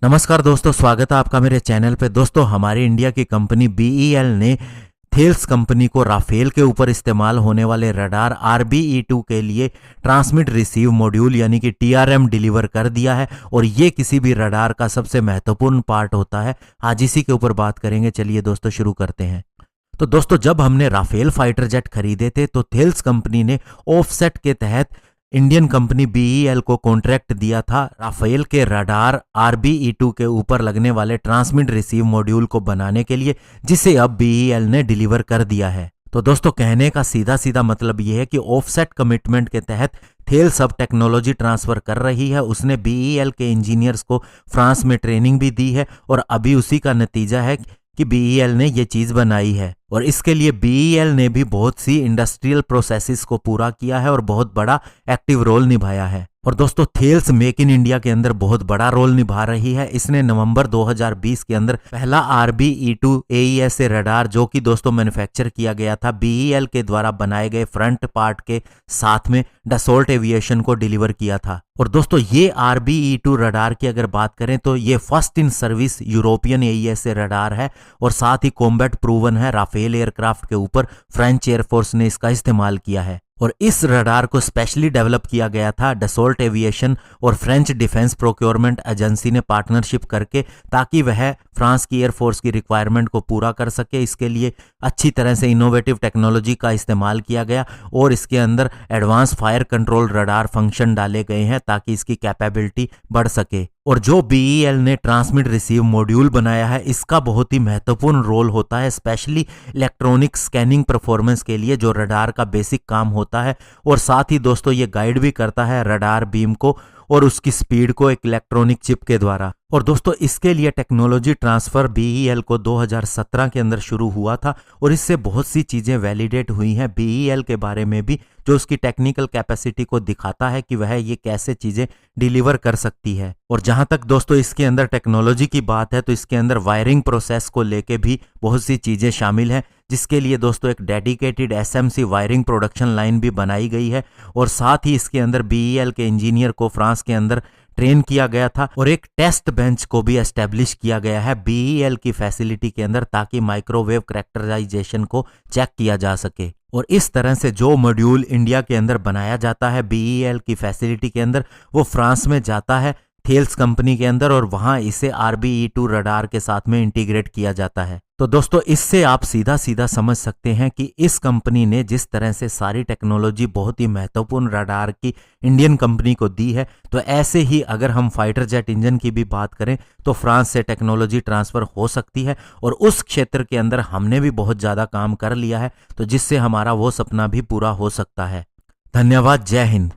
नमस्कार दोस्तों, स्वागत है आपका मेरे चैनल पे। दोस्तों, हमारी इंडिया की कंपनी बीईएल ने थेल्स कंपनी को राफेल के ऊपर इस्तेमाल होने वाले रडार RBE-2 के लिए ट्रांसमिट रिसीव मॉड्यूल यानी कि TRM डिलीवर कर दिया है और ये किसी भी रडार का सबसे महत्वपूर्ण पार्ट होता है। आज इसी के ऊपर बात करेंगे। चलिए दोस्तों शुरू करते हैं। तो दोस्तों, जब हमने राफेल फाइटर जेट खरीदे थे तो थेल्स कंपनी ने ऑफसेट के तहत इंडियन कंपनी बीईएल को कॉन्ट्रैक्ट दिया था राफेल के रडार RBE-2 के ऊपर लगने वाले ट्रांसमिट रिसीव मॉड्यूल को बनाने के लिए, जिसे अब बीईएल ने डिलीवर कर दिया है। तो दोस्तों, कहने का सीधा सीधा मतलब यह है कि ऑफसेट कमिटमेंट के तहत थेल्स अब टेक्नोलॉजी ट्रांसफर कर रही है। उसने बीईएल के इंजीनियर्स को फ्रांस में ट्रेनिंग भी दी है और अभी उसी का नतीजा है कि बीईएल ने ये चीज बनाई है। और इसके लिए बीईएल ने भी बहुत सी इंडस्ट्रियल प्रोसेसेस को पूरा किया है और बहुत बड़ा एक्टिव रोल निभाया है। और दोस्तों, थेल्स मेक इन इंडिया के अंदर बहुत बड़ा रोल निभा रही है। इसने नवंबर 2020 के अंदर पहला RBE-2 AESA रडार, जो कि दोस्तों मैन्युफैक्चर किया गया था बीईएल के द्वारा बनाए गए फ्रंट पार्ट के साथ में, डसोल्ट एविएशन को डिलीवर किया था। और दोस्तों, ये RBE-2 रडार की अगर बात करें तो ये first in service European AESA radar है और साथ ही कॉम्बैट प्रूवन है। राफेल एयरक्राफ्ट के ऊपर फ्रेंच एयरफोर्स ने इसका इस्तेमाल किया है और इस रडार को स्पेशली डेवलप किया गया था डसोल्ट एविएशन और फ्रेंच डिफेंस प्रोक्योरमेंट एजेंसी ने पार्टनरशिप करके, ताकि वह फ्रांस की एयरफोर्स की रिक्वायरमेंट को पूरा कर सके। इसके लिए अच्छी तरह से इनोवेटिव टेक्नोलॉजी का इस्तेमाल किया गया और इसके अंदर advance fire control radar function डाले गए हैं ताकि इसकी कैपेबिलिटी बढ़ सके। और जो बीईएल ने ट्रांसमिट रिसीव मॉड्यूल बनाया है, इसका बहुत ही महत्वपूर्ण रोल होता है, स्पेशली इलेक्ट्रॉनिक स्कैनिंग परफॉर्मेंस के लिए, जो रडार का बेसिक काम होता है। और साथ ही दोस्तों, ये गाइड भी करता है रडार बीम को और उसकी स्पीड को एक इलेक्ट्रॉनिक चिप के द्वारा। और दोस्तों, इसके लिए टेक्नोलॉजी ट्रांसफर बीईएल को 2017 के अंदर शुरू हुआ था और इससे बहुत सी चीजें वैलिडेट हुई हैं बीईएल के बारे में भी, जो उसकी टेक्निकल कैपेसिटी को दिखाता है कि वह ये कैसे चीजें डिलीवर कर सकती है। और जहां तक दोस्तों इसके अंदर टेक्नोलॉजी की बात है तो इसके अंदर वायरिंग प्रोसेस को लेके भी बहुत सी चीजें शामिल हैं, जिसके लिए दोस्तों एक dedicated SMC wiring production line भी बनाई गई है। और साथ ही इसके अंदर बीईएल के इंजीनियर को फ्रांस के अंदर ट्रेन किया गया था और एक टेस्ट बेंच को भी एस्टेब्लिश किया गया है बीईएल की फैसिलिटी के अंदर, ताकि माइक्रोवेव कैरेक्टराइजेशन को चेक किया जा सके। और इस तरह से जो मॉड्यूल इंडिया के अंदर बनाया जाता है बीईएल की फैसिलिटी के अंदर, वो फ्रांस में जाता है थेल्स कंपनी के अंदर और वहां इसे RBE-2 रडार के साथ में इंटीग्रेट किया जाता है। तो दोस्तों, इससे आप सीधा सीधा समझ सकते हैं कि इस कंपनी ने जिस तरह से सारी टेक्नोलॉजी बहुत ही महत्वपूर्ण रडार की इंडियन कंपनी को दी है, तो ऐसे ही अगर हम फाइटर जेट इंजन की भी बात करें तो फ्रांस से टेक्नोलॉजी ट्रांसफर हो सकती है। और उस क्षेत्र के अंदर हमने भी बहुत ज़्यादा काम कर लिया है, तो जिससे हमारा वो सपना भी पूरा हो सकता है। धन्यवाद। जय हिंद।